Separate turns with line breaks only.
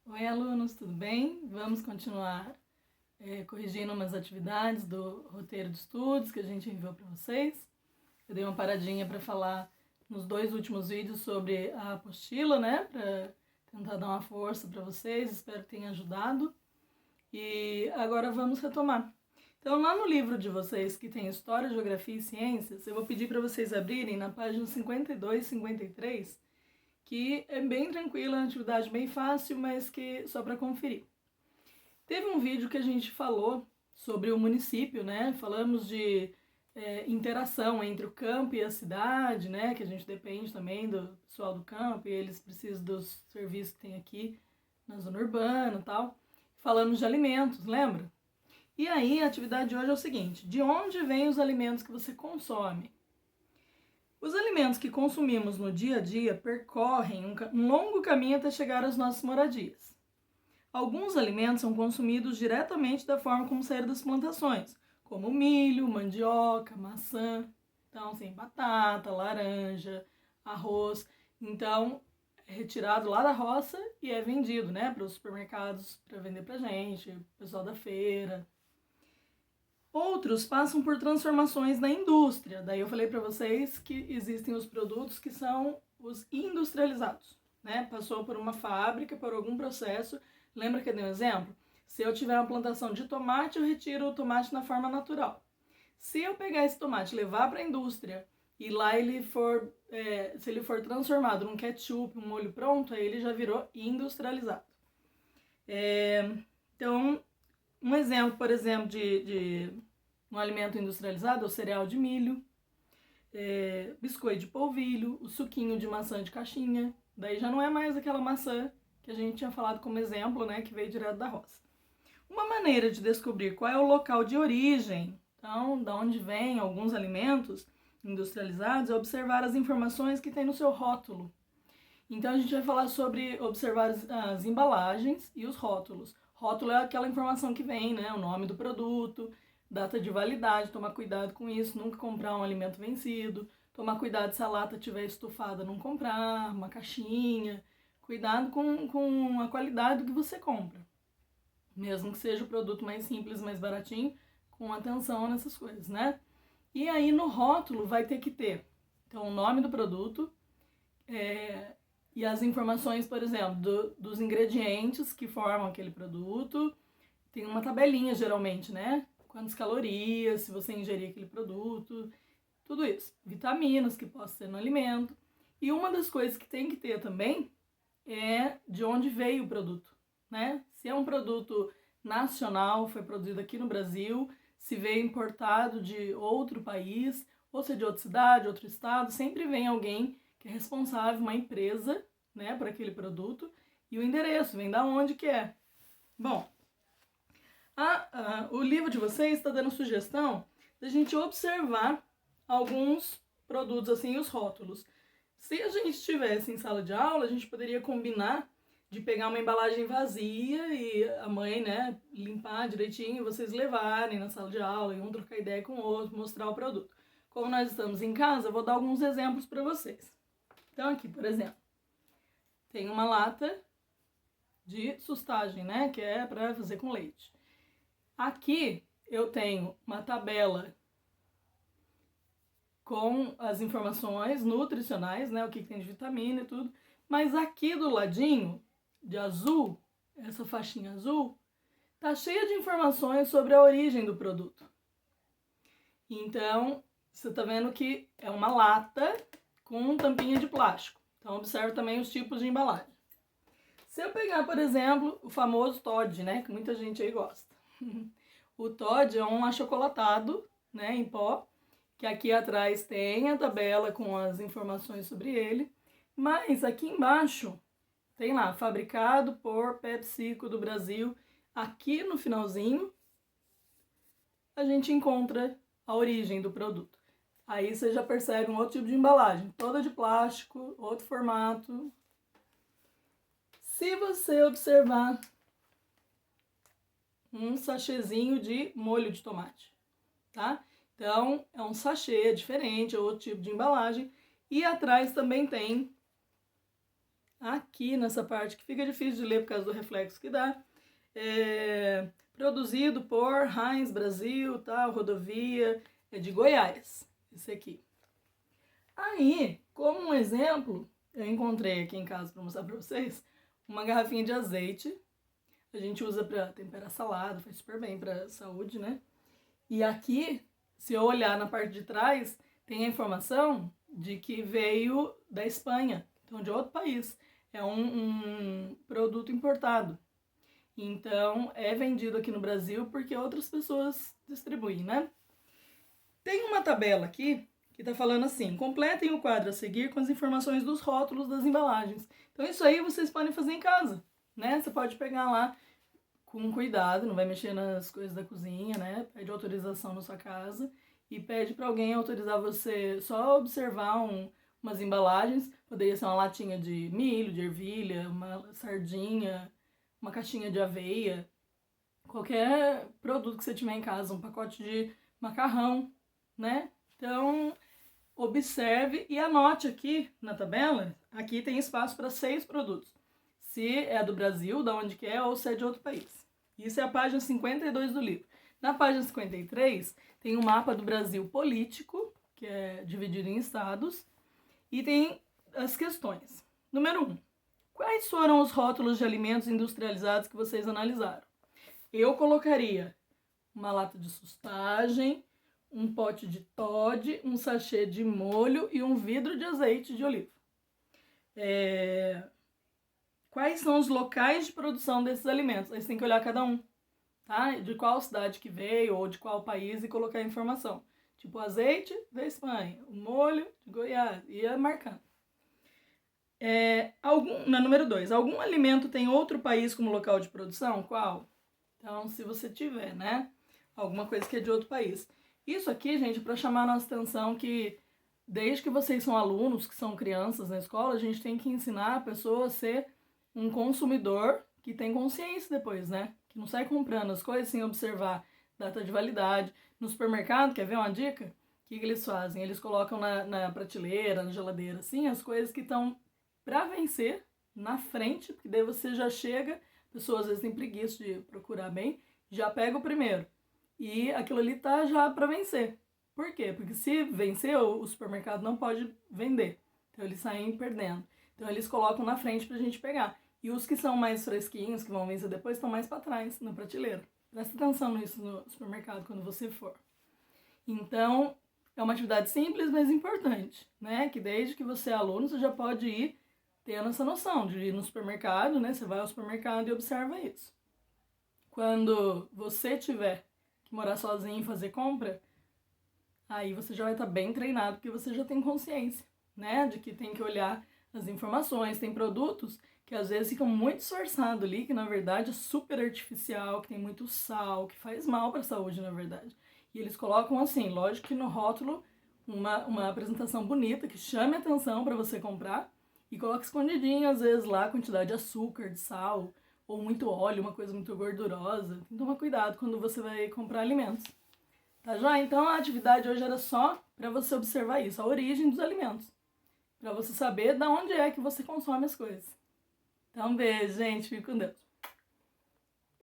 Oi, alunos, tudo bem? Vamos continuar corrigindo umas atividades do roteiro de estudos que a gente enviou para vocês. Eu dei uma paradinha para falar nos 2 últimos vídeos sobre a apostila, né? Para tentar dar uma força para vocês, espero que tenha ajudado. E agora vamos retomar. Então, lá no livro de vocês, que tem História, Geografia e Ciências, eu vou pedir para vocês abrirem na página 52 e 53, que é bem tranquila, uma atividade bem fácil, mas que só para conferir. Teve um vídeo que a gente falou sobre o município, né? Falamos de interação entre o campo e a cidade, né? Que a gente depende também do pessoal do campo e eles precisam dos serviços que tem aqui na zona urbana e tal. Falamos de alimentos, lembra? E aí a atividade de hoje é o seguinte: de onde vêm os alimentos que você consome? Os alimentos que consumimos no dia a dia percorrem um longo caminho até chegar às nossas moradias. Alguns alimentos são consumidos diretamente da forma como saíram das plantações, como milho, mandioca, maçã, então assim, batata, laranja, arroz. Então, é retirado lá da roça e é vendido, né, para os supermercados para vender pra gente, o pessoal da feira. Outros passam por transformações na indústria. Daí eu falei para vocês que existem os produtos que são os industrializados, né? Passou por uma fábrica, por algum processo. Lembra que eu dei um exemplo? Se eu tiver uma plantação de tomate, eu retiro o tomate na forma natural. Se eu pegar esse tomate e levar para a indústria e lá ele for, se ele for transformado num ketchup, um molho pronto, aí ele já virou industrializado. Então, um exemplo, por exemplo, de um alimento industrializado é o cereal de milho, biscoito de polvilho, o suquinho de maçã de caixinha. Daí já não é mais aquela maçã que a gente tinha falado como exemplo, né, que veio direto da roça. Uma maneira de descobrir qual é o local de origem, então, da onde vêm alguns alimentos industrializados, é observar as informações que tem no seu rótulo. Então a gente vai falar sobre observar as embalagens e os rótulos. Rótulo é aquela informação que vem, né? O nome do produto, data de validade, tomar cuidado com isso, nunca comprar um alimento vencido, tomar cuidado se a lata estiver estufada, não comprar, uma caixinha, cuidado com a qualidade do que você compra. Mesmo que seja o produto mais simples, mais baratinho, com atenção nessas coisas, né? E aí no rótulo vai ter que ter, então, o nome do produto, e as informações, por exemplo, dos ingredientes que formam aquele produto. Tem uma tabelinha, geralmente, né? Quantas calorias, se você ingerir aquele produto, tudo isso. Vitaminas que possam ter no alimento. E uma das coisas que tem que ter também é de onde veio o produto, né? Se é um produto nacional, foi produzido aqui no Brasil, se veio importado de outro país, ou se é de outra cidade, outro estado, sempre vem alguém que é responsável, uma empresa, né, por aquele produto, e o endereço, vem da onde que é. Bom, o livro de vocês está dando sugestão da gente observar alguns produtos assim, os rótulos. Se a gente estivesse em sala de aula, a gente poderia combinar de pegar uma embalagem vazia e a mãe, né, limpar direitinho, vocês levarem na sala de aula e um trocar ideia com o outro, mostrar o produto. Como nós estamos em casa, eu vou dar alguns exemplos para vocês. Então aqui, por exemplo, tem uma lata de sustagem, né, que é para fazer com leite. Aqui eu tenho uma tabela com as informações nutricionais, né, o que tem de vitamina e tudo, mas aqui do ladinho, de azul, essa faixinha azul, tá cheia de informações sobre a origem do produto. Então, você tá vendo que é uma lata com tampinha de plástico. Então, observe também os tipos de embalagem. Se eu pegar, por exemplo, o famoso Toddy, né, que muita gente aí gosta. O Toddy é um achocolatado, né, em pó, que aqui atrás tem a tabela com as informações sobre ele, mas aqui embaixo tem lá, fabricado por PepsiCo do Brasil. Aqui no finalzinho a gente encontra a origem do produto. Aí você já percebe um outro tipo de embalagem, toda de plástico, outro formato. Se você observar um sachêzinho de molho de tomate, tá? Então, é um sachê diferente, é outro tipo de embalagem. E atrás também tem aqui nessa parte que fica difícil de ler por causa do reflexo que dá. Produzido por Heinz Brasil, tal, rodovia, é de Goiás, esse aqui. Aí, como um exemplo, eu encontrei aqui em casa para mostrar para vocês uma garrafinha de azeite. A gente usa para temperar salada, faz super bem para saúde, né? E aqui, se eu olhar na parte de trás, tem a informação de que veio da Espanha, então de outro país. É um produto importado. Então, é vendido aqui no Brasil porque outras pessoas distribuem, né? Tem uma tabela aqui que está falando assim: completem o quadro a seguir com as informações dos rótulos das embalagens. Então, isso aí vocês podem fazer em casa, né? Você pode pegar lá com cuidado, não vai mexer nas coisas da cozinha, né? Pede autorização na sua casa e pede para alguém autorizar você só observar umas embalagens. Poderia ser uma latinha de milho, de ervilha, uma sardinha, uma caixinha de aveia, qualquer produto que você tiver em casa, um pacote de macarrão, né? Então, observe e anote aqui na tabela, aqui tem espaço para 6 produtos. Se é do Brasil, da onde que é, ou se é de outro país. Isso é a página 52 do livro. Na página 53, tem um mapa do Brasil político, que é dividido em estados, e tem as questões. Número 1. Quais foram os rótulos de alimentos industrializados que vocês analisaram? Eu colocaria uma lata de sustagem, um pote de Toddy, um sachê de molho e um vidro de azeite de oliva. Quais são os locais de produção desses alimentos? Aí você tem que olhar cada um, tá? De qual cidade que veio ou de qual país e colocar a informação. Tipo, o azeite da Espanha, o molho de Goiás, ia marcando. Na número 2, algum alimento tem outro país como local de produção? Qual? Então, se você tiver, né, alguma coisa que é de outro país. Isso aqui, gente, para chamar a nossa atenção que desde que vocês são alunos, que são crianças na escola, a gente tem que ensinar a pessoa a ser um consumidor que tem consciência depois, né? Que não sai comprando as coisas sem observar data de validade. No supermercado, quer ver uma dica? O que eles fazem? Eles colocam na prateleira, na geladeira, assim, as coisas que estão para vencer na frente, porque daí você já chega, a pessoa às vezes tem preguiça de procurar bem, já pega o primeiro. E aquilo ali tá já para vencer. Por quê? Porque se vencer, o supermercado não pode vender. Então eles saem perdendo. Então eles colocam na frente pra gente pegar. E os que são mais fresquinhos, que vão vencer depois, estão mais para trás, na prateleira. Presta atenção nisso no supermercado quando você for. Então, é uma atividade simples, mas importante, né? Que desde que você é aluno, você já pode ir tendo essa noção de ir no supermercado, né? Você vai ao supermercado e observa isso. Quando você tiver que morar sozinho e fazer compra, aí você já vai estar bem treinado, porque você já tem consciência, né? De que tem que olhar as informações. Tem produtos que às vezes ficam muito disfarçados ali, que na verdade é super artificial, que tem muito sal, que faz mal para a saúde, na verdade. E eles colocam assim, lógico que no rótulo, uma apresentação bonita, que chame a atenção para você comprar, e coloca escondidinho, às vezes, lá a quantidade de açúcar, de sal, ou muito óleo, uma coisa muito gordurosa. Tem que tomar cuidado quando você vai comprar alimentos. Tá já? Então a atividade hoje era só para você observar isso, a origem dos alimentos. Para você saber de onde é que você consome as coisas. Então, beijo, gente. Fique com Deus.